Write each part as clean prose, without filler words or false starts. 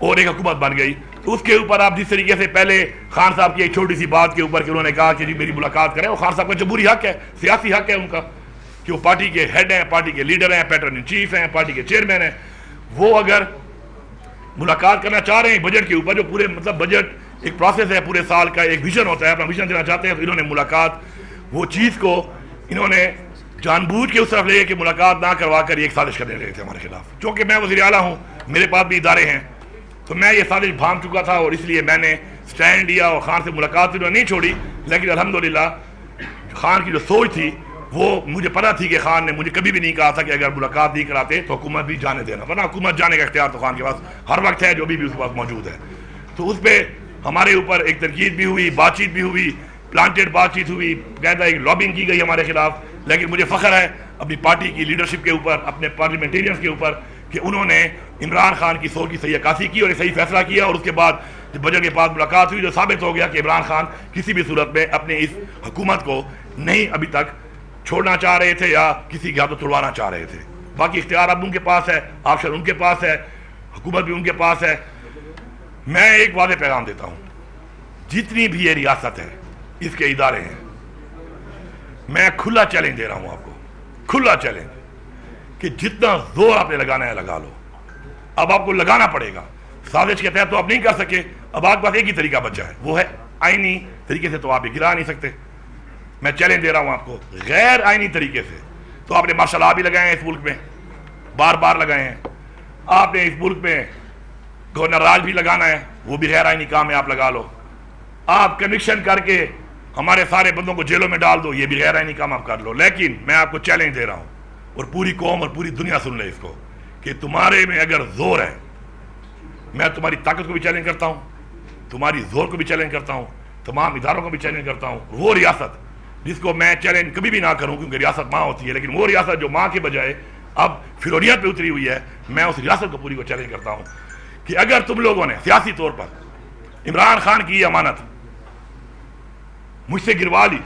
اور ایک حکومت بن گئی. تو اس کے اوپر آپ جس طریقے سے پہلے خان صاحب کی ایک چھوٹی سی بات کے اوپر کہ انہوں نے کہا کہ جی میری ملاقات کریں, وہ خان صاحب کا جمہوری حق ہے, سیاسی حق ہے ان کا کہ وہ پارٹی کے ہیڈ ہیں, پارٹی کے لیڈر ہیں, پیٹرن ان چیف ہیں, پارٹی کے چیئرمین ہیں. وہ اگر ملاقات کرنا چاہ رہے ہیں بجٹ کے اوپر, جو پورے مطلب بجٹ ایک پروسیس ہے پورے سال کا, ایک ویژن ہوتا ہے, اپنا ویژن دینا چاہتے ہیں, تو انہوں نے ملاقات وہ چیز کو انہوں نے جان بوجھ کے اس طرف لے گئے کہ ملاقات نہ کروا کر یہ ایک سازش کرنے لگے تھے ہمارے خلاف. چونکہ میں وزیر اعلیٰ ہوں, میرے پاس بھی ادارے ہیں, تو میں یہ سازش بھانپ چکا تھا اور اس لیے میں نے سٹینڈ لیا اور خان سے ملاقات نہیں چھوڑی. لیکن الحمدللہ خان کی جو سوچ تھی وہ مجھے پتہ تھی کہ خان نے مجھے کبھی بھی نہیں کہا تھا کہ اگر ملاقات نہیں کراتے تو حکومت بھی جانے دینا, ورنہ حکومت جانے کا اختیار تو خان کے پاس ہر وقت ہے, جو بھی اس کے پاس موجود ہے. تو اس پہ ہمارے اوپر ایک تنقید بھی ہوئی, بات چیت بھی ہوئی, پلانٹیڈ بات چیت ہوئی, باقاعدہ ایک لابنگ کی گئی ہمارے خلاف. لیکن مجھے فخر ہے اپنی پارٹی کی لیڈرشپ کے اوپر, اپنے پارلیمنٹیرینز کے اوپر, کہ انہوں نے عمران خان کی سوچ کی صحیح عکاسی کی اور ایک صحیح فیصلہ کیا. اور اس کے بعد جب بجٹ کے بعد ملاقات ہوئی, جو ثابت ہو گیا کہ عمران خان کسی بھی صورت میں اپنے اس حکومت کو نہیں ابھی تک چھوڑنا چاہ رہے تھے یا کسی کے ہاتھوں توڑوانا چاہ رہے تھے. باقی اختیار اب ان کے پاس ہے, آپشن ان کے پاس ہے, حکومت بھی ان کے پاس ہے. میں ایک واضح پیغام دیتا ہوں, جتنی بھی یہ ریاست ہے, اس کے ادارے ہیں, میں کھلا چیلنج دے رہا ہوں آپ کو, کھلا چیلنج, کہ جتنا زور آپ نے لگانا ہے لگا لو. اب آپ کو لگانا پڑے گا. سازش کے تحت تو آپ نہیں کر سکے, اب آپ کے پاس ایک ہی طریقہ بچا ہے, وہ ہے آئینی طریقے سے. تو آپ یہ گرا نہیں سکتے. میں چیلنج دے رہا ہوں آپ کو, غیر آئینی طریقے سے تو آپ نے مارشل لا بھی لگائے ہیں اس ملک میں, بار بار لگائے ہیں. آپ نے اس ملک میں گورنر راج بھی لگانا ہے, وہ بھی غیر آئینی کام ہے, آپ لگا لو. آپ کنوکشن کر کے ہمارے سارے بندوں کو جیلوں میں ڈال دو, یہ بھی غیر آئینی کام آپ کر لو. لیکن میں آپ کو چیلنج دے رہا ہوں, اور پوری قوم اور پوری دنیا سن لے اس کو, کہ تمہارے میں اگر زور ہے, میں تمہاری طاقت کو بھی چیلنج کرتا ہوں, تمہاری زور کو بھی چیلنج کرتا ہوں, تمام اداروں کو بھی چیلنج کرتا ہوں. وہ ریاست جس کو میں چیلنج کبھی بھی نہ کروں, کیونکہ ریاست ماں ہوتی ہے, لیکن وہ ریاست جو ماں کے بجائے اب فرونیت پہ اتری ہوئی ہے, میں اس ریاست کو پوری کو چیلنج کرتا ہوں کہ اگر تم لوگوں نے سیاسی طور پر عمران خان کی یہ امانت مجھ سے گروا لی,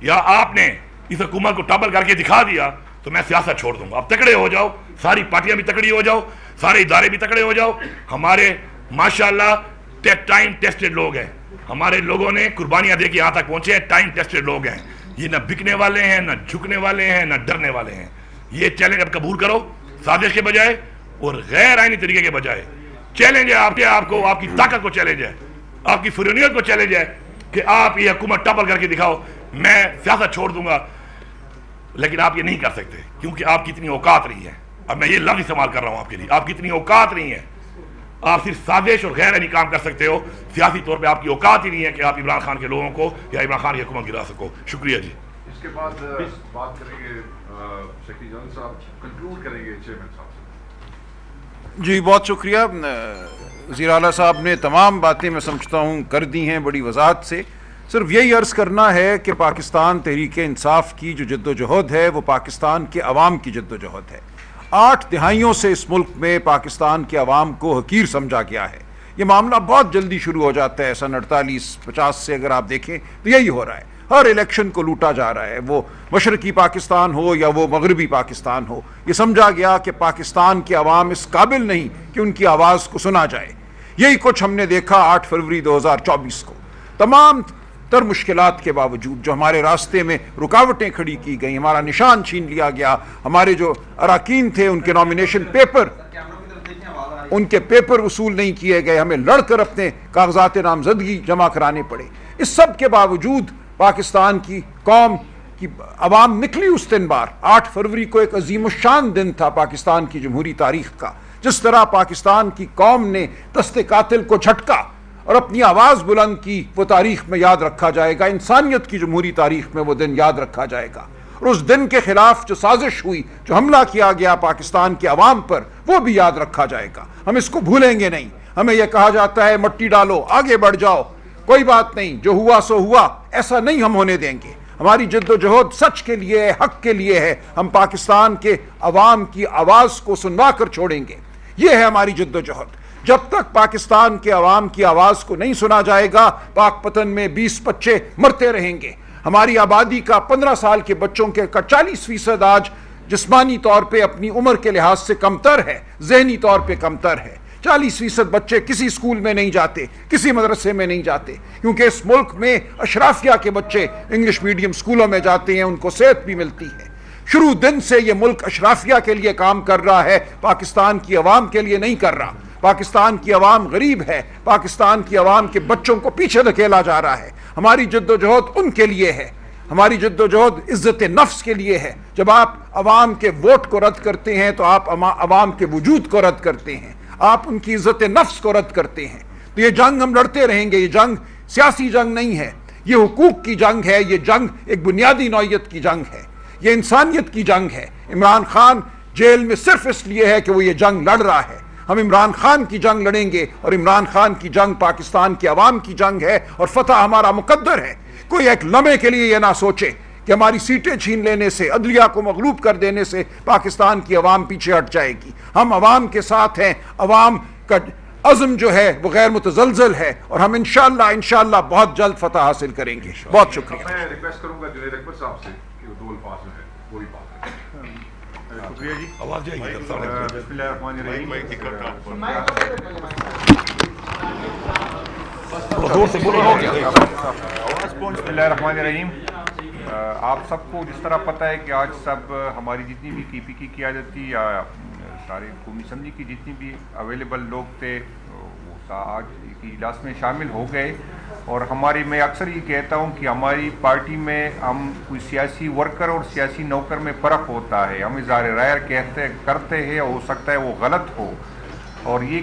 یا آپ نے اس حکومت کو ٹابل کر کے دکھا دیا, تو میں سیاست چھوڑ دوں گا. اب تکڑے ہو جاؤ, ساری پارٹیاں بھی تکڑی ہو جاؤ, سارے ادارے بھی تکڑے ہو جاؤ. ہمارے ماشاءاللہ ٹائم ٹیسٹڈ لوگ ہیں, ہمارے لوگوں نے قربانیاں دے کے یہاں تک پہنچے ہیں, ٹائم ٹیسٹڈ لوگ ہیں. یہ نہ بکنے والے ہیں, نہ جھکنے والے ہیں, نہ ڈرنے والے ہیں. یہ چیلنج اب قبول کرو, سازش کے بجائے اور غیر آئینی طریقے کے بجائے. چیلنج ہے آپ کو, آپ کی طاقت کو چیلنج ہے, آپ کی فرونیت کو چیلنج ہے کہ آپ یہ حکومت ٹاپل کر کے دکھاؤ. میں سیاست چھوڑ دوں گا, لیکن آپ یہ نہیں کر سکتے, کیونکہ آپ کی اتنی اوقات نہیں ہے. اب میں یہ لفظ استعمال کر رہا ہوں آپ کے لیے, آپ کی اتنی اوقات نہیں ہے. آپ صرف سازش اور غیر آئینی کام کر سکتے ہو, سیاسی طور پہ آپ کی اوقات ہی نہیں ہے کہ آپ عمران خان کے لوگوں کو یا عمران خان کی حکومت گرا سکو. شکریہ جی. اس کے بعد بات کریں گے سیکرٹری جنرل صاحب, کنکلوڈ کریں گے چیئرمین صاحب سے. جی بہت شکریہ. وزیر اعلیٰ صاحب نے تمام باتیں میں سمجھتا ہوں کر دی ہیں بڑی وضاحت سے. صرف یہی عرض کرنا ہے کہ پاکستان تحریک انصاف کی جو جد و جہد ہے وہ پاکستان کے عوام کی جد و جہد ہے. 8 دہائیوں سے اس ملک میں پاکستان کے عوام کو حقیر سمجھا گیا ہے. یہ معاملہ بہت جلدی شروع ہو جاتا ہے. سن 48-50 سے اگر آپ دیکھیں تو یہی ہو رہا ہے. ہر الیکشن کو لوٹا جا رہا ہے, وہ مشرقی پاکستان ہو یا وہ مغربی پاکستان ہو. یہ سمجھا گیا کہ پاکستان کے عوام اس قابل نہیں کہ ان کی آواز کو سنا جائے. یہی کچھ ہم نے دیکھا 8 فروری 2024 کو. تمام تر مشکلات کے باوجود جو ہمارے راستے میں رکاوٹیں کھڑی کی گئیں, ہمارا نشان چھین لیا گیا, ہمارے جو اراکین تھے ان کے نامینیشن پیپر, ان کے پیپر وصول نہیں کیے گئے, ہمیں لڑ کر اپنے کاغذات نامزدگی جمع کرانے پڑے. اس سب کے باوجود پاکستان کی قوم کی عوام نکلی اس دن بار. 8 فروری کو ایک عظیم الشان دن تھا پاکستان کی جمہوری تاریخ کا. جس طرح پاکستان کی قوم نے دست قاتل کو جھٹکا اور اپنی آواز بلند کی, وہ تاریخ میں یاد رکھا جائے گا. انسانیت کی جمہوری تاریخ میں وہ دن یاد رکھا جائے گا. اور اس دن کے خلاف جو سازش ہوئی, جو حملہ کیا گیا پاکستان کے عوام پر, وہ بھی یاد رکھا جائے گا. ہم اس کو بھولیں گے نہیں. ہمیں یہ کہا جاتا ہے مٹی ڈالو آگے بڑھ جاؤ, کوئی بات نہیں, جو ہوا سو ہوا, ایسا نہیں ہم ہونے دیں گے. ہماری جد و جہد سچ کے لیے ہے, حق کے لیے ہے. ہم پاکستان کے عوام کی آواز کو سنوا کر چھوڑیں گے. یہ ہے ہماری جد و جہد. جب تک پاکستان کے عوام کی آواز کو نہیں سنا جائے گا, پاک پتن میں 20 بچے مرتے رہیں گے. ہماری آبادی کا 15 سال کے بچوں کے کا 40% آج جسمانی طور پہ اپنی عمر کے لحاظ سے کمتر ہے، ذہنی طور پہ کمتر ہے۔ 40% بچے کسی اسکول میں نہیں جاتے، کسی مدرسے میں نہیں جاتے، کیونکہ اس ملک میں اشرافیہ کے بچے انگلش میڈیم اسکولوں میں جاتے ہیں، ان کو صحت بھی ملتی ہے۔ شروع دن سے یہ ملک اشرافیہ کے لیے کام کر رہا ہے، پاکستان کی عوام کے لیے نہیں کر رہا۔ پاکستان کی عوام غریب ہے، پاکستان کی عوام کے بچوں کو پیچھے دھکیلا جا رہا ہے۔ ہماری جد و جہد ان کے لیے ہے، ہماری جد و جہد عزت نفس کے لیے ہے۔ جب آپ عوام کے ووٹ کو رد کرتے ہیں تو آپ عوام کے وجود کو رد کرتے ہیں، آپ ان کی عزت نفس کو رد کرتے ہیں۔ تو یہ جنگ ہم لڑتے رہیں گے۔ یہ جنگ سیاسی جنگ نہیں ہے، یہ حقوق کی جنگ ہے۔ یہ جنگ ایک بنیادی نوعیت کی جنگ ہے، یہ انسانیت کی جنگ ہے۔ عمران خان جیل میں صرف اس لیے ہے کہ وہ یہ جنگ لڑ رہا ہے۔ ہم عمران خان کی جنگ لڑیں گے، اور عمران خان کی جنگ پاکستان کے عوام کی جنگ ہے، اور فتح ہمارا مقدر ہے۔ کوئی ایک لمحے کے لیے یہ نہ سوچے کہ ہماری سیٹیں چھین لینے سے، عدلیہ کو مغلوب کر دینے سے پاکستان کی عوام پیچھے ہٹ جائے گی۔ ہم عوام کے ساتھ ہیں، عوام کا عزم جو ہے وہ غیر متزلزل ہے، اور ہم انشاءاللہ بہت جلد فتح حاصل کریں گے۔ بہت شکریہ۔ میں ریکویسٹ کروں گا جنید اکبر صاحب سے کہ وہ 2 الفاظ جو ہے وہ بھی بات کریں۔ شکریہ جی۔ آواز جائے گی بسم اللہ الرحمن الرحیم۔ بسم اللہ الرحمن الرحیم۔ آپ سب کو جس طرح پتہ ہے کہ آج سب ہماری جتنی بھی کی پی کی قیادت تھی یا سارے قومی اسمبلی کی جتنی بھی اویلیبل لوگ تھے وہ آج کی اجلاس میں شامل ہو گئے، اور میں اکثر یہ کہتا ہوں کہ ہماری پارٹی میں ہم کوئی سیاسی ورکر اور سیاسی نوکر میں فرق ہوتا ہے۔ ہم اظہار رائے کرتے ہیں، ہو سکتا ہے وہ غلط ہو، اور یہ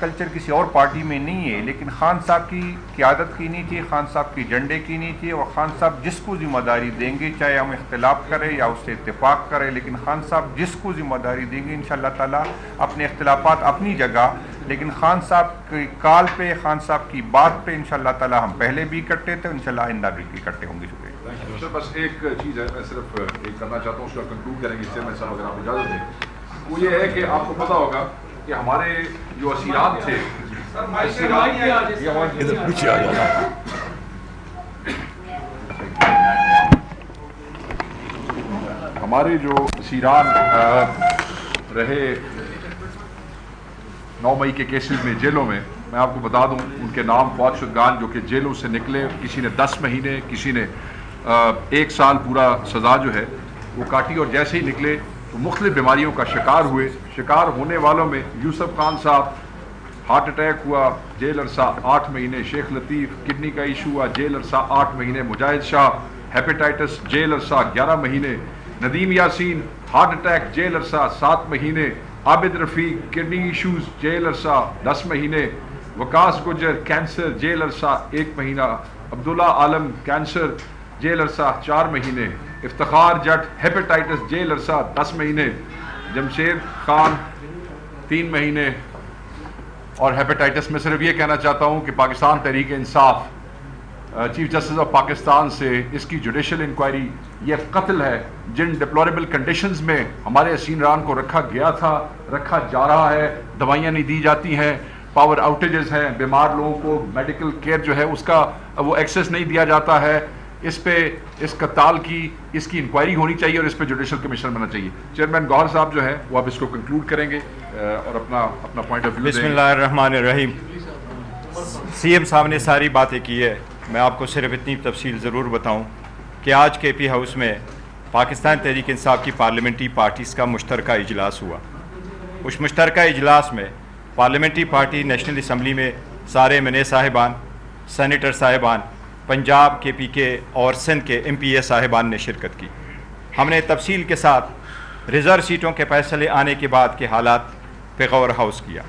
کلچر کسی اور پارٹی میں نہیں ہے، لیکن خان صاحب کی قیادت کی نہیں تھی، خان صاحب کے جھنڈے کی نہیں تھی، اور خان صاحب جس کو ذمہ داری دیں گے، چاہے ہم اختلاف کریں یا اس سے اتفاق کریں، لیکن خان صاحب جس کو ذمہ داری دیں گے انشاءاللہ تعالیٰ، اپنے اختلافات اپنی جگہ، لیکن خان صاحب کی کال پہ، خان صاحب کی بات پہ انشاءاللہ تعالیٰ ہم پہلے بھی اکٹھے تھے، انشاءاللہ آئندہ بھی اکٹھے ہوں گے۔ شکریہ سر، بس ایک چیز ہے، میں صرف ایک کرنا چاہتا ہوں، اس کا کنکلوڈ کریں گے چیئرمین صاحب اگر آپ اجازت دیں۔ وہ یہ ہے کہ آپ کو پتہ ہوگا کہ ہمارے جو اسیران تھے، ادھر پیچھے آ جانا۔ ہمارے جو اسیران رہے 9 مئی کے کیسز میں جیلوں میں، میں آپ کو بتا دوں ان کے نام فوت شدگان جو کہ جیلوں سے نکلے، کسی نے 10 مہینے، کسی نے 1 سال پورا سزا جو ہے وہ کاٹی، اور جیسے ہی نکلے تو مختلف بیماریوں کا شکار ہوئے۔ شکار ہونے والوں میں یوسف خان صاحب ہارٹ اٹیک ہوا، جیل عرصہ 8 مہینے، شیخ لطیف کڈنی کا ایشو ہوا، جیل عرصہ 8 مہینے، مجاہد شاہ ہیپیٹائٹس جیل عرصہ 11 مہینے، Nadeem Yasin heart attack jail عرصہ 7 مہینے، Abid Rafiq kidney issues jail عرصہ 10 مہینے، وکاس گجر کینسر جیل عرصہ 1 مہینہ، عبداللہ عالم کینسر جیل عرصہ 4 مہینے، افتخار جٹ ہیپیٹائٹس جیل عرصہ 10 مہینے، جمشید خان 3 مہینے۔ اور ہیپیٹائٹس میں صرف یہ کہنا چاہتا ہوں کہ Pakistan Tehreek Insaf chief justice of Pakistan سے اس کی جوڈیشل انکوائری، یہ قتل ہے جن ڈپلوریبل کنڈیشنز میں ہمارے اسیران کو رکھا گیا تھا، رکھا جا رہا ہے، دوائیاں نہیں دی جاتی ہیں، پاور آؤٹیجز ہیں، بیمار لوگوں کو میڈیکل کیئر جو ہے اس کا وہ ایکسیس نہیں دیا جاتا ہے۔ اس پہ اس قتال کی اس کی انکوائری ہونی چاہیے، اور اس پہ جوڈیشل کمیشن بننا چاہیے۔ چیئرمین گوہر صاحب جو ہے وہ آپ اس کو کنکلوڈ کریں گے اور اپنا پوائنٹ آف ویو دیں گے۔ بسم اللہ الرحمن الرحیم۔ سی ایم صاحب نے ساری باتیں کی ہے، میں آپ کو صرف اتنی تفصیل ضرور بتاؤں کہ آج کے پی ہاؤس میں پاکستان تحریک انصاف کی پارلیمنٹری پارٹیز کا مشترکہ اجلاس ہوا۔ اس مشترکہ اجلاس میں پارلیمنٹری پارٹی نیشنل اسمبلی میں سارے ایم این اے صاحبان، سینیٹر صاحبان، پنجاب کے پی کے اور سندھ کے ایم پی اے صاحبان نے شرکت کی۔ ہم نے تفصیل کے ساتھ ریزرو سیٹوں کے فیصلے آنے کے بعد کے حالات پہ غور ہاؤس کیا۔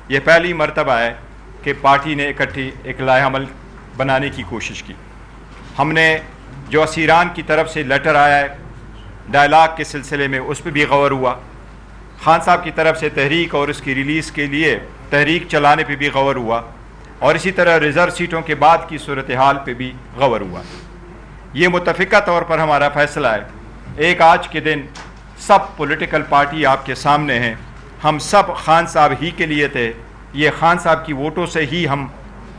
یہ پہلی مرتبہ ہے کہ پارٹی نے اکٹھی ایک لائحہ عمل بنانے کی کوشش کی۔ ہم نے جو اسیران کی طرف سے لیٹر آیا ہے ڈائلاگ کے سلسلے میں اس پہ بھی غور ہوا، خان صاحب کی طرف سے تحریک اور اس کی ریلیز کے لیے تحریک چلانے پہ بھی غور ہوا، اور اسی طرح ریزرو سیٹوں کے بعد کی صورتحال پہ بھی غور ہوا۔ یہ متفقہ طور پر ہمارا فیصلہ ہے، ایک آج کے دن سب پولیٹیکل پارٹی آپ کے سامنے ہیں، ہم سب خان صاحب ہی کے لیے تھے، یہ خان صاحب کی ووٹوں سے ہی ہم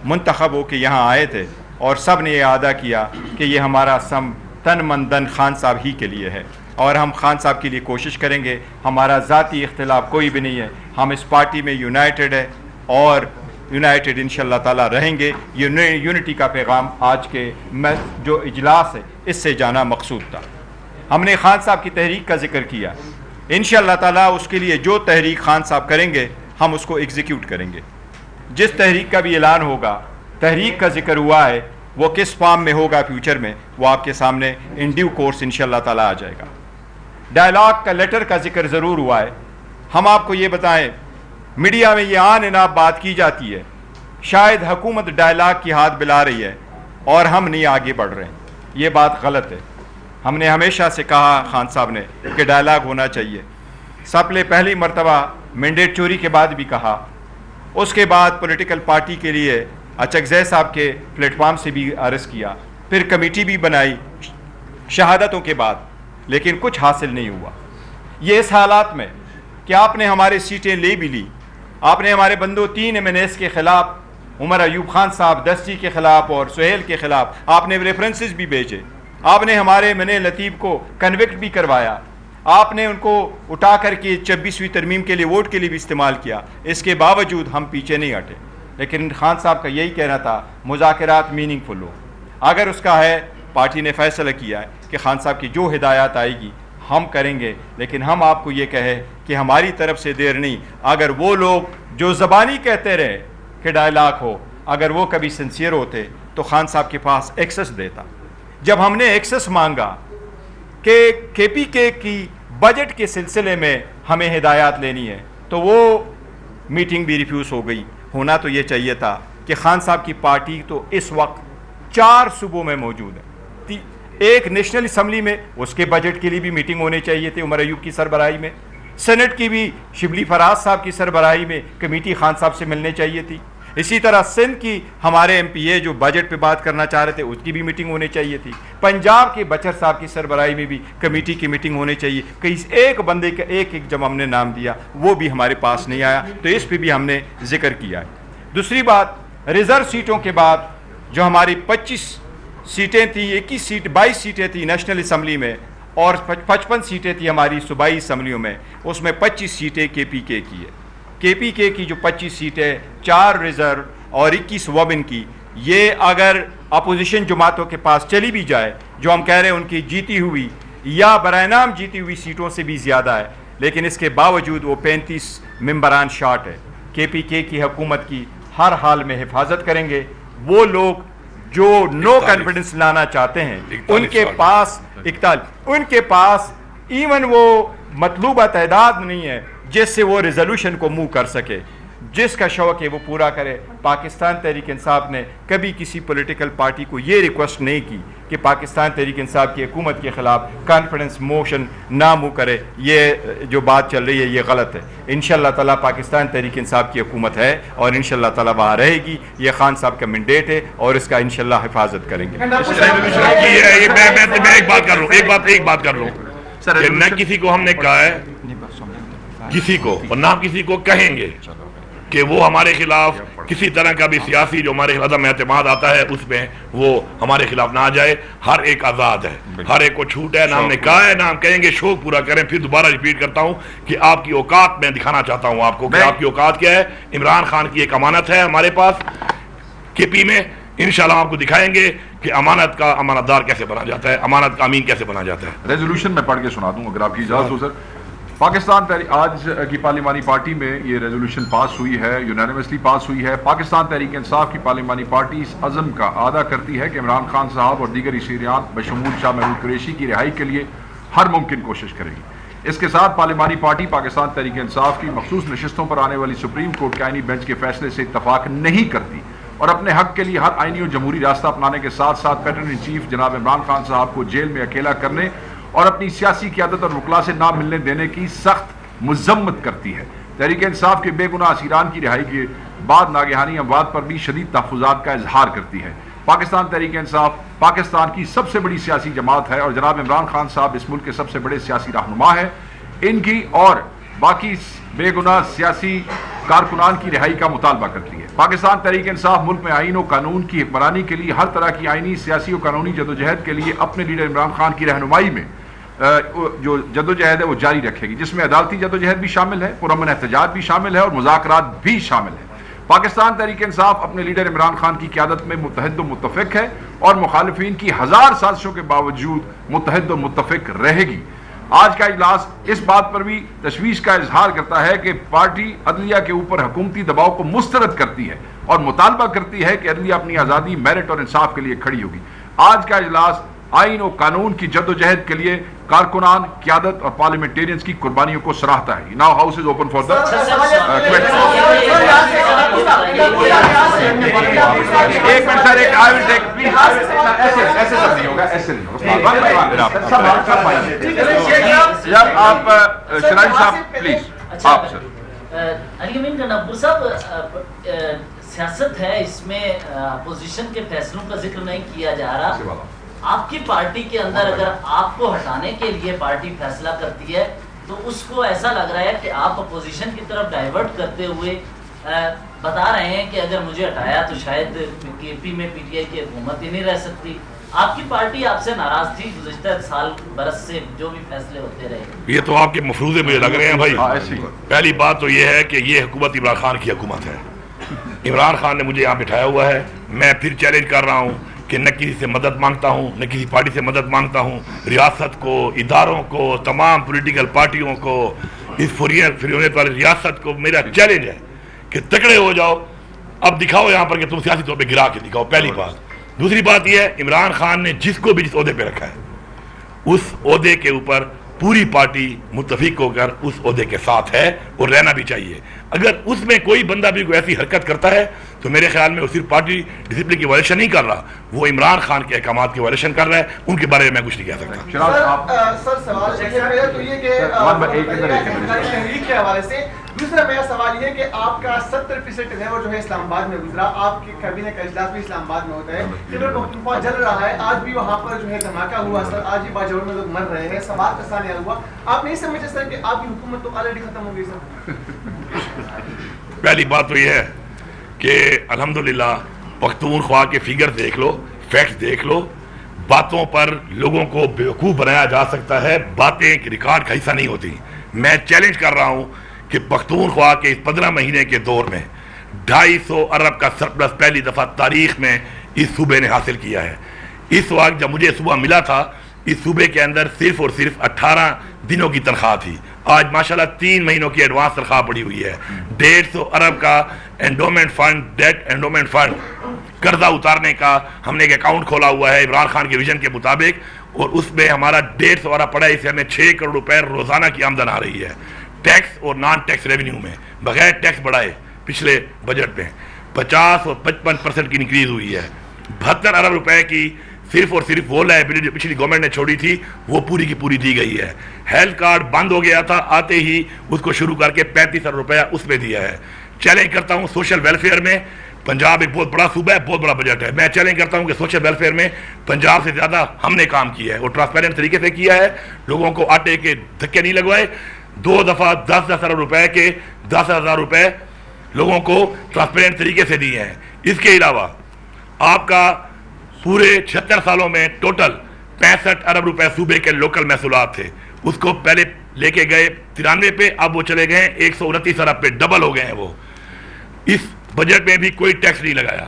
منتخب ہو کے یہاں آئے تھے، اور سب نے یہ ادا کیا کہ یہ ہمارا سم تن من دن خان صاحب ہی کے لیے ہے، اور ہم خان صاحب کے لیے کوشش کریں گے. ہمارا ذاتی اختلاف کوئی بھی نہیں ہے، ہم اس پارٹی میں یونائٹڈ ہے اور یونائٹڈ انشاءاللہ تعالیٰ رہیں گے. یونٹی کا پیغام آج کے جو اجلاس ہے اس سے جانا مقصود تھا. ہم نے خان صاحب کی تحریک کا ذکر کیا، انشاءاللہ تعالیٰ اس کے لیے جو تحریک خان صاحب کریں گے ہم اس کو ایگزیکیوٹ کریں گے. جس تحریک کا بھی اعلان ہوگا، تحریک کا ذکر ہوا ہے، وہ کس فارم میں ہوگا فیوچر میں وہ آپ کے سامنے ان ڈیو کورس انشاءاللہ تعالیٰ آ جائے گا. ڈائلاگ کا لیٹر کا ذکر ضرور ہوا ہے. ہم آپ کو یہ بتائیں، میڈیا میں یہ آن اناب بات کی جاتی ہے شاید حکومت ڈائلاگ کی ہاتھ بلا رہی ہے اور ہم نہیں آگے بڑھ رہے ہیں. یہ بات غلط ہے. ہم نے ہمیشہ سے کہا خان صاحب نے کہ ڈائلاگ ہونا چاہیے. سب نے پہلی مرتبہ مینڈیٹ چوری کے بعد بھی کہا، اس کے بعد پولیٹیکل پارٹی کے لیے اچکزئی صاحب کے پلیٹ فارم سے بھی عرض کیا، پھر کمیٹی بھی بنائی شہادتوں کے بعد، لیکن کچھ حاصل نہیں ہوا. یہ اس حالات میں کہ آپ نے ہمارے سیٹیں لے بھی لی، آپ نے ہمارے بندوں 3 MNAs کے خلاف، عمر ایوب خان صاحب دستی کے خلاف اور سہیل کے خلاف آپ نے ریفرنسز بھی بھیجے، آپ نے ہمارے منع لطیف کو کنوکٹ بھی کروایا، آپ نے ان کو اٹھا کر کے 26ویں ترمیم کے لیے ووٹ کے لیے بھی استعمال کیا. اس کے باوجود ہم پیچھے نہیں ہٹے. لیکن خان صاحب کا یہی کہنا تھا مذاکرات میننگ فل ہو. اگر اس کا ہے، پارٹی نے فیصلہ کیا ہے کہ خان صاحب کی جو ہدایات آئے گی ہم کریں گے. لیکن ہم آپ کو یہ کہے کہ ہماری طرف سے دیر نہیں. اگر وہ لوگ جو زبانی کہتے رہے کہ ڈائلاگ ہو، اگر وہ کبھی سنسیئر ہوتے تو خان صاحب کے پاس ایکسس دیتا. جب ہم نے ایکسس مانگا کہ کے پی کے کی بجٹ کے سلسلے میں ہمیں ہدایات لینی ہے تو وہ میٹنگ بھی ریفیوز ہو گئی. ہونا تو یہ چاہیے تھا کہ خان صاحب کی پارٹی تو اس وقت 4 صوبوں میں موجود ہے. ایک نیشنل اسمبلی میں اس کے بجٹ کے لیے بھی میٹنگ ہونی چاہیے تھی عمر ایوب کی سربراہی میں. سینٹ کی بھی شبلی فراز صاحب کی سربراہی میں کمیٹی خان صاحب سے ملنے چاہیے تھی. اسی طرح سندھ کی ہمارے ایم پی اے جو بجٹ پہ بات کرنا چاہ رہے تھے اس کی بھی میٹنگ ہونے چاہیے تھی. پنجاب کے بچر صاحب کی سربراہی میں بھی کمیٹی کی میٹنگ ہونے چاہیے. کہ ایک بندے کا ایک جب ہم نے نام دیا وہ بھی ہمارے پاس نہیں آیا، تو اس پہ بھی ہم نے ذکر کیا ہے. دوسری بات، ریزرو سیٹوں کے بعد جو ہماری 25 سیٹیں تھیں، 22 سیٹیں تھیں نیشنل اسمبلی میں اور 55 سیٹیں تھیں ہماری صوبائی اسمبلیوں میں، اس میں 25 سیٹیں کے پی کے کی ہے. کے پی کے کی جو 25 سیٹیں، 4 ریزرو اور 21 وومن کی، یہ اگر اپوزیشن جماعتوں کے پاس چلی بھی جائے، جو ہم کہہ رہے ہیں ان کی جیتی ہوئی یا برائے نام جیتی ہوئی سیٹوں سے بھی زیادہ ہے، لیکن اس کے باوجود وہ 35 ممبران شارٹ ہے. کے پی کے کی حکومت کی ہر حال میں حفاظت کریں گے. وہ لوگ جو نو کانفیڈنس لانا چاہتے ہیں ان کے پاس ایون وہ مطلوبہ تعداد نہیں ہے جس سے وہ ریزولوشن کو موو کر سکے. جس کا شوق ہے وہ پورا کرے. پاکستان تحریک انصاف نے کبھی کسی پولیٹیکل پارٹی کو یہ ریکویسٹ نہیں کی کہ پاکستان تحریک انصاف کی حکومت کے خلاف کانفیڈنس موشن نہ موو کرے. یہ جو بات چل رہی ہے یہ غلط ہے. انشاءاللہ تعالیٰ پاکستان تحریک انصاف کی حکومت ہے اور انشاءاللہ تعالیٰ وہاں رہے گی. یہ خان صاحب کا مینڈیٹ ہے اور اس کا انشاءاللہ حفاظت کریں گے. میں ایک بات کر لوں کہ نہ کسی کو ہم نے کہا ہے کسی کو اور نہ کسی کو کہیں گے کہ وہ ہمارے خلاف کسی طرح کا بھی سیاسی جو ہمارے خلاف اعتماد آتا ہے اس میں وہ ہمارے خلاف نہ آ جائے. ہر ایک آزاد ہے، ہر ایک کو چھوٹ ہے. نہ ہم نے کہا ہے نہ ہم کہیں گے. شوق پورا کریں. پھر دوبارہ ریپیٹ کرتا ہوں کہ آپ کی اوقات میں دکھانا چاہتا ہوں آپ کو کہ آپ کی اوقات کیا ہے. عمران خان کی ایک امانت ہے ہمارے پاس کے پی میں. انشاءاللہ آپ کو دکھائیں گے کہ امانت کا امانت دار کیسے بنا جاتا ہے، امانت کا امین کیسے بنا جاتا ہے. ریزولوشن میں پڑھ کے سنا دوں اگر آپ کی اجازت ہو سر. پاکستان تحریک آج کی پارلیمانی پارٹی میں یہ ریزولوشن پاس ہوئی ہے، یونانیمسلی پاس ہوئی ہے. پاکستان تحریک انصاف کی پارلیمانی پارٹی اس عزم کا اعادہ کرتی ہے کہ عمران خان صاحب اور دیگر عسکریان بشمول شاہ محمود قریشی کی رہائی کے لیے ہر ممکن کوشش کرے گی. اس کے ساتھ پارلیمانی پارٹی پاکستان تحریک انصاف کی مخصوص نشستوں پر آنے والی سپریم کورٹ کے آئینی بینچ کے فیصلے سے اتفاق نہیں کرتی اور اپنے حق کے لیے ہر آئینی اور جمہوری راستہ اپنانے کے ساتھ ساتھ پیٹرن ان چیف جناب عمران خان صاحب کو جیل میں اکیلا کرنے اور اپنی سیاسی قیادت اور وکلا سے نہ ملنے دینے کی سخت مذمت کرتی ہے. تحریک انصاف کے بے گناہ اسیران کی رہائی کے بعد ناگہانی اموات پر بھی شدید تحفظات کا اظہار کرتی ہے. پاکستان تحریک انصاف پاکستان کی سب سے بڑی سیاسی جماعت ہے اور جناب عمران خان صاحب اس ملک کے سب سے بڑے سیاسی رہنما ہے. ان کی اور باقی بے گناہ سیاسی کارکنان کی رہائی کا مطالبہ کرتی ہے. پاکستان تحریک انصاف ملک میں آئین و قانون کی حکمرانی کے لیے ہر طرح کی آئینی سیاسی و قانونی جدوجہد کے لیے اپنے لیڈر عمران خان کی رہنمائی میں جو جدوجہد ہے وہ جاری رکھے گی، جس میں عدالتی جدوجہد بھی شامل ہے، پرامن احتجاج بھی شامل ہے اور مذاکرات بھی شامل ہے۔ پاکستان تحریک انصاف اپنے لیڈر عمران خان کی قیادت میں متحد و متفق ہے اور مخالفین کی ہزار سازشوں کے باوجود متحد و متفق رہے گی۔ آج کا اجلاس اس بات پر بھی تشویش کا اظہار کرتا ہے کہ پارٹی عدلیہ کے اوپر حکومتی دباؤ کو مسترد کرتی ہے اور مطالبہ کرتی ہے کہ عدلیہ اپنی آزادی، میرٹ اور انصاف کے لیے کھڑی ہوگی۔ آج کا اجلاس آئین و قانون کی جدوجہد کے لیے کارکنان، قیادت اور پارلیمنٹیرینز کی قربانیوں کو سراہتا ہے۔ Now house is open for the ایک minute sir, I will take please, ایسے سب نہیں ہوگا، ایسے نہیں ہوگا۔ آپ شرائی صاحب پلیز، آپ سر۔ علی امین نبور صاحب، سیاست ہے، اس میں اپوزیشن کے فیصلوں کا ذکر نہیں کیا جا رہا۔ آپ کی پارٹی کے اندر اگر آپ کو ہٹانے کے لیے پارٹی فیصلہ کرتی ہے تو اس کو ایسا لگ رہا ہے کہ آپ اپوزیشن کی طرف ڈائیورٹ کرتے ہوئے بتا رہے ہیں کہ اگر مجھے ہٹایا تو شاید کے پی میں پی ٹی آئی کی حکومت ہی نہیں رہ سکتی۔ آپ کی پارٹی آپ سے ناراض تھی گزشتہ سال برس سے جو بھی فیصلے ہوتے رہے۔ یہ تو آپ کے مفروضے مجھے لگ رہے ہیں بھائی۔ پہلی بات تو یہ ہے کہ یہ حکومت عمران خان کی حکومت ہے۔ عمران خان نے مجھے یہاں بٹھایا ہوا ہے، میں پھر چیلنج کر رہا ہوں کہ نہ کسی سے مدد مانگتا ہوں، نہ کسی پارٹی سے مدد مانگتا ہوں۔ ریاست کو، اداروں کو، تمام پولیٹیکل پارٹیوں کو، اس فریونیت والی ریاست کو میرا چیلنج ہے کہ تکڑے ہو جاؤ، اب دکھاؤ یہاں پر کہ تم سیاسی طور پہ گرا کے دکھاؤ، پہلی بات۔ دوسری بات یہ ہے، عمران خان نے جس کو بھی جس عہدے پہ رکھا ہے اس عہدے کے اوپر پوری پارٹی متفق ہو کر اس عہدے کے ساتھ ہے اور رہنا بھی چاہیے۔ اگر اس میں کوئی بندہ بھی کوئی ایسی حرکت کرتا ہے تو میرے خیال میں وہ صرف پارٹی ڈسپلن کی وائلیشن نہیں کر رہا، وہ عمران خان کے احکامات کی وائلیشن کر رہا ہے، ان کے بارے میں میں کچھ نہیں کہہ سکتا۔ سر سوال تو یہ کہ تحریک کے حوالے سے، دوسرا میرا سوال یہ کہ آپ کا 70% ٹینور جو ہے اسلام آباد میں گزرا، آپ کی کابینہ کا اجلاس بھی اسلام آباد میں ہوتا ہے، خیبر پختونخوا جل رہا ہے، آج بھی وہاں پر جو ہے دھماکہ ہوا سر، آج بھی باجوڑ میں لوگ مر رہے ہیں، سوال کا سانحہ ہوا، آپ نہیں سمجھتے سر کہ آپ کی حکومت تو آلریڈی ختم ہو گئی سر؟ پہلی بات تو یہ ہے کہ الحمدللہ پختونخوا کے فگر دیکھ لو، فیکٹس دیکھ لو، باتوں پر لوگوں کو بیوقوف بنایا جا سکتا ہے، باتیں ریکارڈ کا حصہ نہیں ہوتی۔ میں چیلنج کر رہا ہوں کہ پختونخوا کے اس 15 مہینے کے دور میں 250 ارب کا سرپلس پہلی دفعہ تاریخ میں اس صوبے نے حاصل کیا ہے۔ اس وقت جب مجھے صبح ملا تھا اس صوبے کے اندر صرف اور صرف 18 دنوں کی تنخواہ تھی، آج ماشاءاللہ 3 مہینوں کی ایڈوانس تنخواہ پڑی ہوئی ہے۔ 150 ارب کا endowment fund, debt endowment fund, قرضہ اتارنے کا ہم نے ایک اکاؤنٹ کھولا ہوا ہے عمران خان کے ویژن کے مطابق، اور اس میں ہمارا 150 ارب پڑا ہے، اس سے ہمیں 6 کروڑ روپے روزانہ کی آمدن آ رہی ہے، ٹیکس اور نان ٹیکس ریونیو میں بغیر ٹیکس بڑھائے۔ پچھلے بجٹ میں 50 اور 55% کی انکریز ہوئی ہے۔ 72 ارب روپے کی صرف اور صرف وہ لائبلٹی جو پچھلی گورنمنٹ نے چھوڑی تھی وہ پوری کی پوری دی گئی ہے۔ ہیلتھ کارڈ بند ہو گیا تھا، آتے ہی اس کو شروع کر کے 35 ارب روپیہ اس میں دیا ہے۔ چیلنج کرتا ہوں سوشل ویلفیئر میں پنجاب ایک بہت بڑا صوبہ ہے، بہت بڑا بجٹ ہے، میں چیلنج کرتا ہوں کہ سوشل ویلفیئر میں پنجاب سے زیادہ ہم نے کام کیا ہے اور ٹرانسپیرنٹ طریقے سے کیا ہے، لوگوں کو آٹے کے دھکے نہیں لگوائے۔ 2 دفعہ 10 ارب روپے کے 10,000 روپے لوگوں کو ٹرانسپیرنٹ طریقے سے دیے ہیں۔ اس کے علاوہ آپ کا پورے 76 سالوں میں ٹوٹل 65 ارب روپے صوبے کے لوکل محصولات تھے، اس کو پہلے لے کے گئے 93 پہ، اب وہ چلے گئے 129 ارب پہ، ڈبل ہو گئے ہیں وہ۔ اس بجٹ میں بھی کوئی ٹیکس نہیں لگایا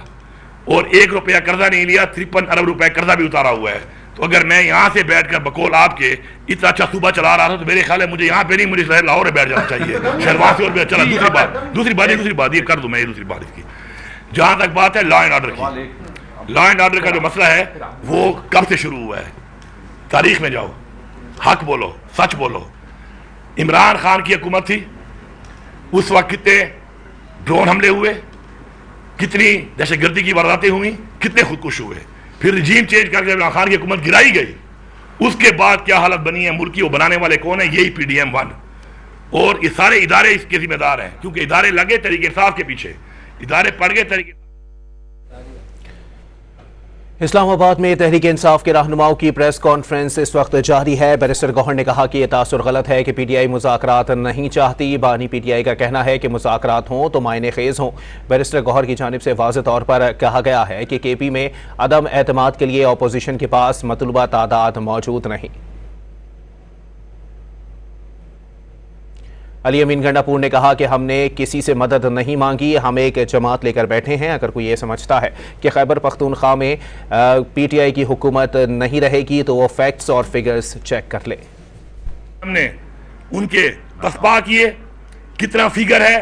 اور 1 روپیہ قرضہ نہیں لیا، 53 ارب روپے قرضہ بھی اتارا ہوا ہے۔ تو اگر میں یہاں سے بیٹھ کر بقول آپ کے اتنا اچھا صوبہ چلا رہا تھا تو میرے خیال ہے مجھے یہاں پہ نہیں، مجھے لاہور میں بیٹھ جانا چاہیے، شہروان سے اور بھی چلا۔ دوسری بات یہ کر دوں میں، دوسری بات اس کی، جہاں تک بات ہے لا اینڈ آرڈر کی، لا اینڈ آرڈر کا جو مسئلہ ہے وہ کب سے شروع ہوا ہے؟ تاریخ میں جاؤ، حق بولو، سچ بولو۔ عمران خان کی حکومت تھی، اس وقت کتنے ڈرون حملے ہوئے، کتنی دہشت گردی کی وارداتیں ہوئیں، کتنے خودکش ہوئے، پھر رجیم چینج کر کے عمران خان کی حکومت گرائی گئی، اس کے بعد کیا حالت بنی ہے ملک کی، وہ بنانے والے کون ہیں؟ یہی PDM-1 اور یہ سارے ادارے اس کے ذمہ دار ہیں، کیونکہ ادارے لگے تحریک انصاف کے پیچھے، ادارے پڑ گئے تحریک اسلام آباد میں تحریک انصاف کے رہنماؤں کی پریس کانفرنس اس وقت جاری ہے۔ بیرسٹر گوہر نے کہا کہ یہ تاثر غلط ہے کہ پی ٹی آئی مذاکرات نہیں چاہتی۔ بانی پی ٹی آئی کا کہنا ہے کہ مذاکرات ہوں تو معنی خیز ہوں۔ بیرسٹر گوہر کی جانب سے واضح طور پر کہا گیا ہے کہ کے پی میں عدم اعتماد کے لیے اپوزیشن کے پاس مطلوبہ تعداد موجود نہیں۔ علی امین گنڈاپور نے کہا کہ ہم نے کسی سے مدد نہیں مانگی، ہم ایک جماعت لے کر بیٹھے ہیں۔ اگر کوئی یہ سمجھتا ہے کہ خیبر پختونخوا میں پی ٹی آئی کی حکومت نہیں رہے گی تو وہ فیکٹس اور فگرز چیک کر لے۔ ہم نے ان کے تسباہ کیے، کتنا فگر ہے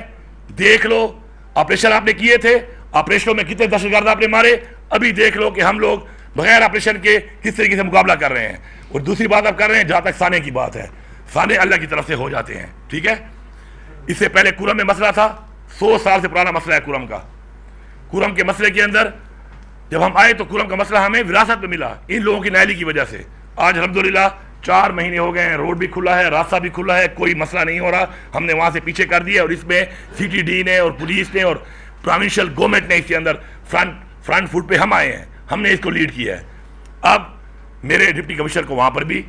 دیکھ لو، آپریشن آپ نے کیے تھے، آپریشنوں میں کتنے دہشت گرد آپ نے مارے، ابھی دیکھ لو کہ ہم لوگ بغیر آپریشن کے کس طریقے سے مقابلہ کر رہے ہیں۔ اور دوسری بات آپ کر رہے ہیں جہاں تک سانے کی بات ہے، سانے اللہ کی طرف سے ہو جاتے ہیں، ٹھیک ہے۔ اس سے پہلے کورم میں مسئلہ تھا، 100 سال سے پرانا مسئلہ ہے کورم کا۔ کورم کے مسئلے کے اندر جب ہم آئے تو کورم کا مسئلہ ہمیں وراثت میں ملا ان لوگوں کی نااہلی کی وجہ سے۔ آج الحمدللہ 4 مہینے ہو گئے ہیں، روڈ بھی کھلا ہے، راستہ بھی کھلا ہے، کوئی مسئلہ نہیں ہو رہا۔ ہم نے وہاں سے پیچھے کر دیا اور اس میں سی ٹی ڈی نے اور پولیس نے اور پروونشل گورنمنٹ نے اس کے اندر فرنٹ فٹ پہ ہم آئے ہیں، ہم نے اس کو لیڈ کیا ہے۔ اب میرے ڈپٹی کمشنر کو وہاں پر بھی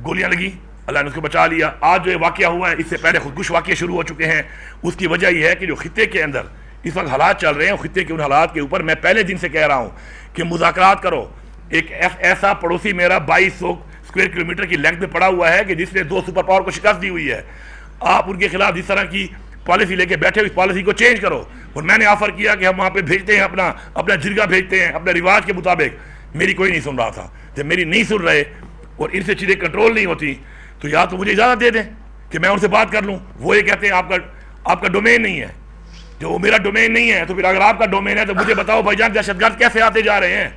گولیاں لگی، اللہ نے اس کو بچا لیا۔ آج جو یہ واقعہ ہوا ہے اس سے پہلے خودکش واقعے شروع ہو چکے ہیں۔ اس کی وجہ یہ ہے کہ جو خطے کے اندر اس وقت حالات چل رہے ہیں، خطے کے ان حالات کے اوپر میں پہلے دن سے کہہ رہا ہوں کہ مذاکرات کرو۔ ایک ایسا پڑوسی میرا 2200 اسکوائر کلومیٹر کی لینتھ میں پڑا ہوا ہے کہ جس نے 2 سپر پاور کو شکست دی ہوئی ہے۔ آپ ان کے خلاف جس طرح کی پالیسی لے کے بیٹھے ہو، اس پالیسی کو چینج کرو۔ اور میں نے آفر کیا کہ ہم وہاں پہ بھیجتے ہیں، اپنا جرگہ بھیجتے ہیں اپنے رواج کے مطابق۔ میری کوئی نہیں سن رہا تھا۔ جب میری نہیں سن رہے اور ان سے چیزیں کنٹرول نہیں ہوتی تو یا تو مجھے اجازت دے دیں کہ میں ان سے بات کر لوں۔ وہ یہ کہتے ہیں آپ کا ڈومین نہیں ہے، جو وہ میرا ڈومین نہیں ہے تو پھر اگر آپ کا ڈومین ہے تو مجھے بتاؤ بھائی جان دہشت گرد کیسے آتے جا رہے ہیں۔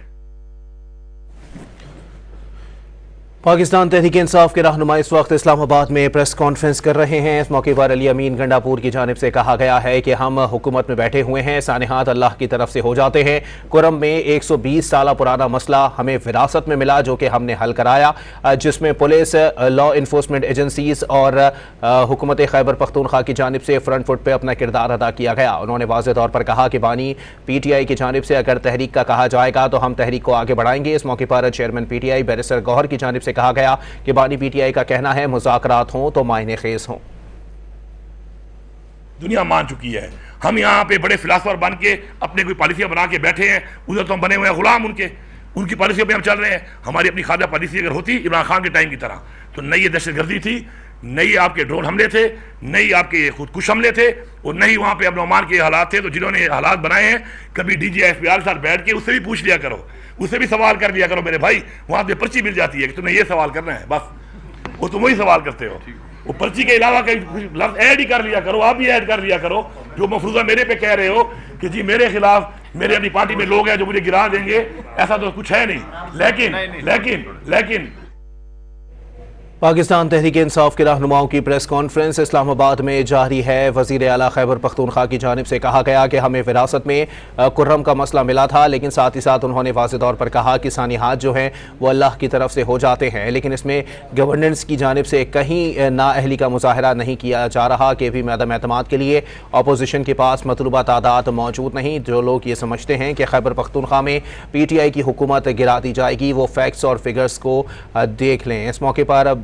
پاکستان تحریک انصاف کے رہنما اس وقت اسلام آباد میں پریس کانفرنس کر رہے ہیں۔ اس موقع پر علی امین گنڈاپور کی جانب سے کہا گیا ہے کہ ہم حکومت میں بیٹھے ہوئے ہیں، سانحات اللہ کی طرف سے ہو جاتے ہیں۔ کورم میں 120 سالہ پرانا مسئلہ ہمیں وراثت میں ملا جو کہ ہم نے حل کرایا، جس میں پولیس، لا انفورسمنٹ ایجنسیز اور حکومت خیبر پختونخوا کی جانب سے فرنٹ فٹ پہ اپنا کردار ادا کیا گیا۔ انہوں نے واضح طور پر کہا کہ بانی پی ٹی آئی کی جانب سے اگر تحریک کا کہا جائے گا تو ہم تحریک کو آگے بڑھائیں گے۔ اس موقع پر chairman P T I barrister Gohar کی جانب سے کہا گیا کہ بانی پی ٹی آئی کا کہنا ہے مذاکرات ہوں تو معنی خیز ہوں۔ دنیا مان چکی ہے، ہم یہاں پہ بڑے فلاسفر بن کے اپنے کوئی پالیسیاں بنا کے بیٹھے ہیں، ادھر تو ہم بنے ہوئے ہیں غلام ان کی پالیسیوں پہ ہم چل رہے ہیں۔ ہماری اپنی خادہ پالیسی اگر ہوتی عمران خان کے ٹائم کی طرح تو نہ یہ دہشت گردی تھی، نہ یہ آپ کے ڈرون حملے تھے، نہ ہی آپ کے خودکش حملے تھے، اور نہ ہی وہاں پہ ابن عمان کے حالات تھے۔ تو جنہوں نے حالات بنائے ہیں کبھی D G F P R کے ساتھ بیٹھ کے اس سے بھی پوچھ لیا کرو، اس سے بھی سوال کر لیا کرو میرے بھائی، وہاں پہ پرچی مل جاتی ہے کہ تمہیں یہ سوال کرنا ہے، بس وہ تم وہی سوال کرتے ہو۔ وہ پرچی کے علاوہ کئی لفظ ایڈ ہی کر لیا کرو، آپ بھی ایڈ کر لیا کرو۔ جو مفروضہ میرے پہ کہہ رہے ہو کہ جی میرے خلاف میرے اپنی پارٹی میں لوگ ہیں جو مجھے گرا دیں گے، ایسا تو کچھ ہے نہیں۔ لیکن پاکستان تحریک انصاف کے رہنماؤں کی پریس کانفرنس اسلام آباد میں جاری ہے۔ وزیر اعلیٰ خیبر پختونخوا کی جانب سے کہا گیا کہ ہمیں وراثت میں کورم کا مسئلہ ملا تھا، لیکن ساتھ ہی ساتھ انہوں نے واضح طور پر کہا کہ سانحات جو ہیں وہ اللہ کی طرف سے ہو جاتے ہیں، لیکن اس میں گورننس کی جانب سے کہیں نااہلی کا مظاہرہ نہیں کیا جا رہا کہ بھی عدم اعتماد کے لیے اپوزیشن کے پاس مطلوبہ تعداد موجود نہیں۔ جو لوگ یہ سمجھتے ہیں کہ خیبر پختونخوا میں پی ٹی آئی کی حکومت گرا دی جائے گی وہ فیکٹس اور فگرز کو دیکھ لیں۔ اس موقع پر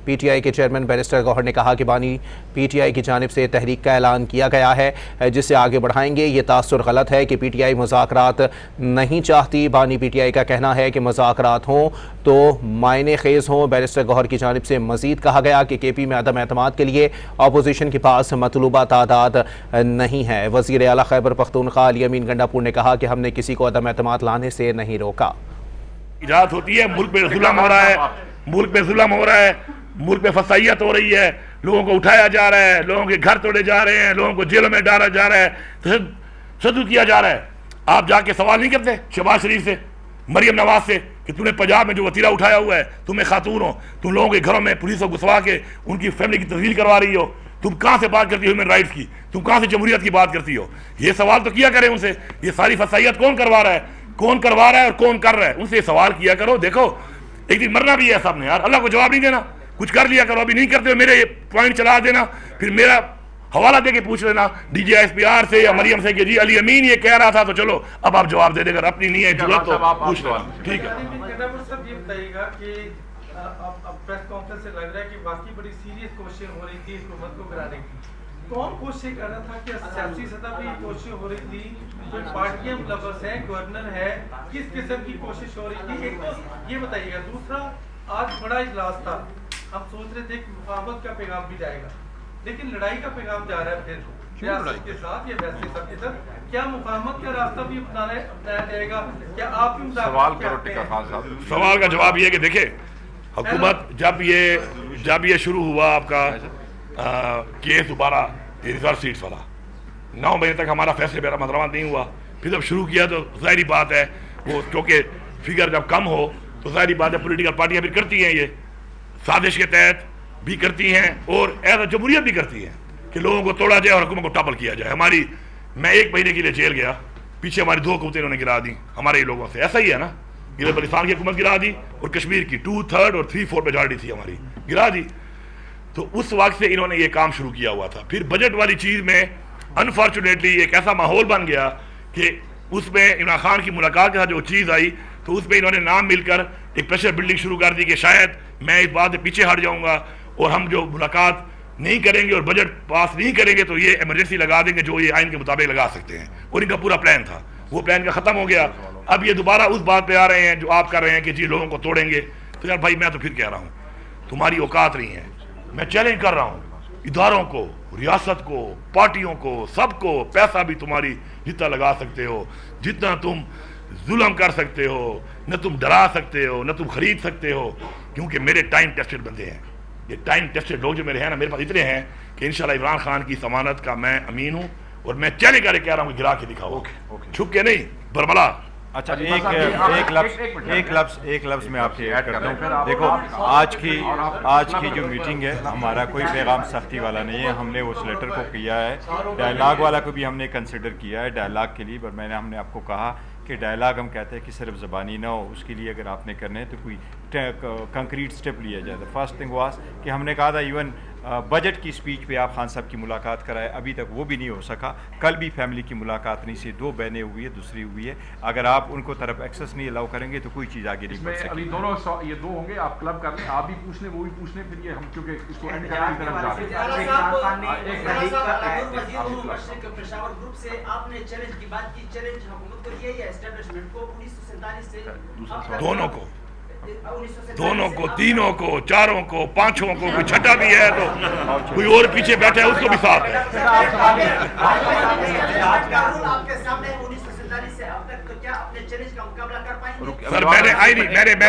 پی ٹی آئی کے چیئرمین بیرسٹر گوہر نے کہا کہ بانی پی ٹی آئی کی جانب سے تحریک کا اعلان کیا گیا ہے جس سے آگے بڑھائیں گے۔ یہ تاثر غلط ہے کہ پی ٹی آئی مذاکرات نہیں چاہتی۔ بانی پی ٹی آئی کا کہنا ہے کہ مذاکرات ہوں تو معنی خیز ہوں۔ بیرسٹر گوہر کی جانب سے مزید کہا گیا کہ کے پی میں عدم اعتماد کے لیے اپوزیشن کے پاس مطلوبہ تعداد نہیں ہے۔ وزیر اعلیٰ خیبر پختونخوا علی امین گنڈاپور نے کہا کہ ہم نے کسی کو عدم اعتماد لانے سے نہیں روکا۔ ایجاد ہوتی ہے، ملک پہ ظلم ہو رہا ہے، ملک پہ فسائیت ہو رہی ہے، لوگوں کو اٹھایا جا رہا ہے، لوگوں کے گھر توڑے جا رہے ہیں، لوگوں کو جیلوں میں ڈالا جا رہا ہے، تشدد کیا جا رہا ہے۔ آپ جا کے سوال نہیں کرتے شہباز شریف سے، مریم نواز سے کہ تم نے پنجاب میں جو وتیرہ اٹھایا ہوا ہے، تم ایک خاتون ہو، تم لوگوں کے گھروں میں پولیس کو گھسوا کے ان کی فیملی کی تذلیل کروا رہی ہو، تم کہاں سے بات کرتی ہو ہیومن رائٹس کی، تم کہاں سے جمہوریت کی بات کرتی ہو؟ یہ سوال تو کیا کریں ان سے، یہ ساری فسائیت کون کروا رہا ہے اور کون کر رہا ہے، ان سے سوال کیا کرو۔ دیکھو ایک دن مرنا بھی ہے سب نے یار، اللہ کو جواب نہیں دینا، کچھ کر لیا کرو، ابھی نہیں کرتے ہو میرے پوائنٹ چلا دینا، پھر میرا حوالہ دے کے پوچھ لینا DGSPR سے یا مریم سے کہ جی علی امین یہ کہہ رہا تھا، تو چلو اب آپ جواب دے دے، اگر اپنی نہیں ہے ضرورت تو پوچھ لینا. ٹھیک ہے. صاحب یہ بتائیے گا کہ اب پریس کانفرنس سے لگ رہا ہے کہ واقعی بڑی سیریس کوششیں ہو رہی تھی حکومت کو گرانے کی. کون کوششیں کر رہا تھا؟ کہ سیاسی سطح پہ یہ کوششیں ہو رہی تھی؟ جو پارٹیاں ملوث ہیں، گورنر ہے، کس قسم کی کوشش ہو رہی تھی؟ ایک تو یہ بتائیے گا. دوسرا، آج بڑا اجلاس تھا، ہم سوچ رہے تھے کہ مفاہمت کا پیغام بھی جائے گا، لیکن لڑائی کا پیغام جا رہا ہے پھر ریاست کے ساتھ یا ویسے سب کے ساتھ. کیا مفاہمت کا راستہ بھی اپنایا جائے گا؟ کیا آپ کی سوال کا جواب یہ ہے کہ دیکھیں حکومت جب یہ شروع ہوا آپ کا کیس دوبارہ ریزرو سیٹس والا، 9 مہینے تک ہمارا فیصلے میرا مدرمات نہیں ہوا. پھر جب شروع کیا تو ظاہری بات ہے وہ چونکہ فگر جب کم ہو تو ظاہری بات ہے پولیٹیکل پارٹیاں بھی کرتی ہیں، یہ سازش کے تحت بھی کرتی ہیں اور ایز اے جمہوریت بھی کرتی ہیں کہ لوگوں کو توڑا جائے اور حکومت کو ٹاپل کیا جائے. میں 1 مہینے کے لیے جیل گیا، پیچھے ہماری 2 قوتیں انہوں نے گرا دی ہمارے لوگوں سے. ایسا ہی ہے نا، گلگت بلتستان کی حکومت گرا دی اور کشمیر کی 2/3 اور 3/4 میجارٹی تھی ہماری، گرا دی. تو اس وقت سے انہوں نے یہ کام شروع کیا ہوا تھا. پھر بجٹ والی چیز میں انفارچونیٹلی ایک ایسا ماحول بن گیا کہ اس میں عمران خان کی ملاقات کے ساتھ جو چیز آئی تو اس میں انہوں نے نام مل کر ایک پریشر بلڈنگ شروع کر دی کہ شاید میں اس بات سے پیچھے ہٹ جاؤں گا اور ہم جو ملاقات نہیں کریں گے اور بجٹ پاس نہیں کریں گے تو یہ ایمرجنسی لگا دیں گے جو یہ آئین کے مطابق لگا سکتے ہیں. اور ان کا پورا پلان تھا، وہ پلان کا ختم ہو گیا. اب یہ دوبارہ اس بات پہ آ رہے ہیں جو آپ کر رہے ہیں کہ جی لوگوں کو توڑیں گے. تو یار بھائی میں تو پھر کہہ رہا ہوں تمہاری اوقات نہیں ہے. میں چیلنج کر رہا ہوں اداروں کو، ریاست کو، پارٹیوں کو، سب کو. پیسہ بھی تمہاری جتنا لگا سکتے ہو، جتنا تم ظلم کر سکتے ہو، نہ تم ڈرا سکتے ہو، نہ تم خرید سکتے ہو، کیونکہ میرے ٹائم ٹیسٹڈ بندے ہیں. یہ ٹائم ٹیسٹڈ لوگ جو میرے ہیں نا، میرے پاس اتنے ہیں کہ انشاءاللہ عمران خان کی ضمانت کا میں امین ہوں اور میں چیلنج کر کے کہہ رہا ہوں کہ گرا کے دکھاؤ، چھپ کے نہیں، برملا. اچھا ایک لفظ میں آپ سے ایڈ کرتا ہوں. دیکھو آج کی جو میٹنگ ہے ہمارا کوئی پیغام سختی والا نہیں ہے. ہم نے اس لیٹر کو کیا ہے، ڈائلاگ والا کو بھی ہم نے کنسیڈر کیا ہے ڈائلاگ کے لیے. پر ہم نے آپ کو کہا کہ ڈائلاگ ہم کہتے ہیں کہ صرف زبانی نہ ہو، اس کے لیے اگر آپ نے کرنے تو کوئی کنکریٹ سٹیپ لیا جائے. فرسٹ تھنگ واز کہ ہم نے کہا تھا ایون بجٹ کی سپیچ پہ آپ خان صاحب کی ملاقات کرائے، ابھی تک وہ بھی نہیں ہو سکا. کل بھی فیملی کی ملاقات نہیں سی، 2 بہنیں ہوئی ہے، دوسری ہوئی ہے. اگر آپ ان کو طرف ایکسس نہیں الاؤ کریں گے تو کوئی چیز آگے نہیں بڑھ سکتی. ابھی دونوں یہ 2 ہوں گے، آپ کلب کر لیں، آپ بھی پوچھ لیں وہ بھی پوچھ لیں، پھر یہ ہم چونکہ اس کو اینڈ کرنے کی طرف جا رہے ہیں. پشاور گروپ سے آپ نے چیلنج کی بات کی، چیلنج حکومت کو یہ ہے اسٹیبلشمنٹ کو 1947 سے دونوں کو، تینوں کو، چاروں کو، 5 کو، کوئی چھٹا بھی ہے تو کوئی اور پیچھے بیٹھا ہے اس کو بھی ساتھ ہے. سر میں نے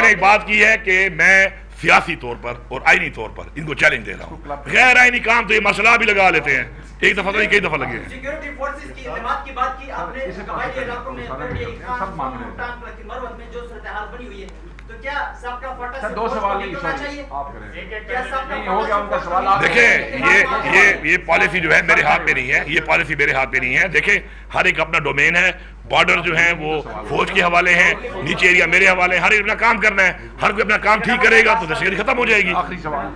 ایک بات کی ہے کہ میں سیاسی طور پر اور آئینی طور پر ان کو چیلنج دے رہا ہوں. غیر آئینی کام تو یہ مسئلہ بھی لگا لیتے ہیں، ایک دفعہ تو نہیں کئی دفعہ لگے ہیں. سیکیورٹی فورسز کی اقدامات کی بات کی آپ نے، قبائلی علاقوں میں مروت میں جو صورتحال بنی ہوئی ہے، تو کیا سب کا فٹا سے 2 سوال نہیں چاہیے؟ آپ کریں. کیا سب کا ہو گیا ان کا سوال. دیکھیں یہ پالیسی جو ہے میرے ہاتھ میں نہیں ہے، یہ پالیسی میرے ہاتھ میں نہیں ہے. دیکھیں ہر ایک اپنا ڈومین ہے، بارڈر جو ہیں وہ فوج کے حوالے ہیں، نیچے ایریا میرے حوالے ہیں. ہر ایک اپنا کام کرنا ہے، ہر کوئی اپنا کام ٹھیک کرے گا تو دہشت گردی ختم ہو جائے گی. آخری سوال.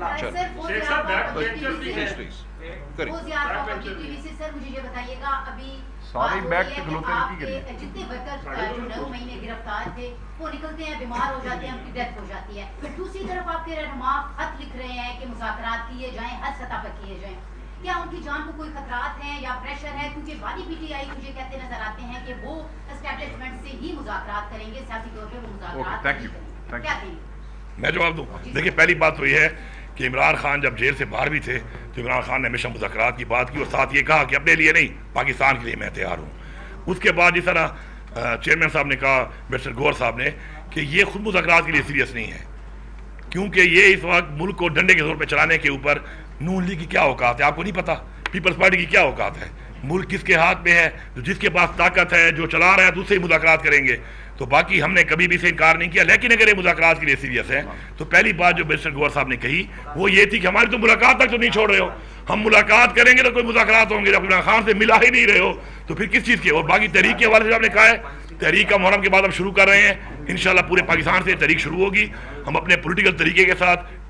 سارے بیک کھلوتے نہیں کی گئی. جتنے ورکر جو 9 مہینے گرفتار تھے وہ نکلتے ہیں، بیمار ہو جاتے ہیں، ان کی ڈیتھ ہو جاتی ہے. پھر دوسری طرف آپ کے رہنما خط لکھ رہے ہیں کہ مذاکرات کیے جائیں، ہر سطح پر کیے جائیں. کیا ان کی جان کو کوئی خطرات ہیں یا پریشر ہے؟ کیونکہ وادی پی ٹی آئی مجھے کہتے نظر آتے ہیں کہ وہ اسٹیبلشمنٹ سے ہی مذاکرات کریں گے، سیاسی طور پہ وہ مذاکرات نہیں کریں گے. کیا کہیں گے؟ میں جواب دوں. دیکھیں پہلی بات تو یہ ہے کہ عمران خان جب جیل سے باہر بھی تھے تو عمران خان نے ہمیشہ مذاکرات کی بات کی اور ساتھ یہ کہا کہ اپنے لیے نہیں پاکستان کے لیے میں تیار ہوں. اس کے بعد جس طرح چیئرمین صاحب نے کہا، بیرسٹر گور صاحب نے، کہ یہ خود مذاکرات کے لیے سیریس نہیں ہے، کیونکہ یہ اس وقت ملک کو ڈنڈے کے زور پہ چلانے کے اوپر نون لیگ کی کیا اوقات ہے آپ کو نہیں پتا، پیپلز پارٹی کی کیا اوقات ہے. ملک کس کے ہاتھ میں ہے، جس کے پاس طاقت ہے، جو چلا رہا ہے تو اس سے ہی مذاکرات کریں گے. تو باقی ہم نے کبھی بھی سے انکار نہیں کیا، لیکن اگر یہ مذاکرات کے لیے سیریس ہے تو پہلی بات جو بیرسٹر گور صاحب نے کہی وہ یہ تھی کہ ہماری تو ملاقات تک تو نہیں چھوڑ رہے ہو. ہم ملاقات کریں گے تو کوئی مذاکرات ہوں گے، جب عمران خان سے ملا ہی نہیں رہے ہو تو پھر کس چیز کے. اور باقی تحریک کے حوالے سے آپ نے کہا ہے، تحریک کا محرم کے بعد ہم شروع کر رہے ہیں، انشاءاللہ پورے پاکستان سے تحریک شروع ہوگی. ہم اپنے پولیٹیکل طریقے کے ساتھ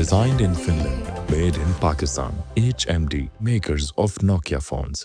Designed in Finland, made in Pakistan. HMD, makers of Nokia phones.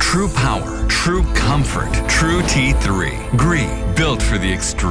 True Power, True Comfort, True T3, Gree, built for the extreme.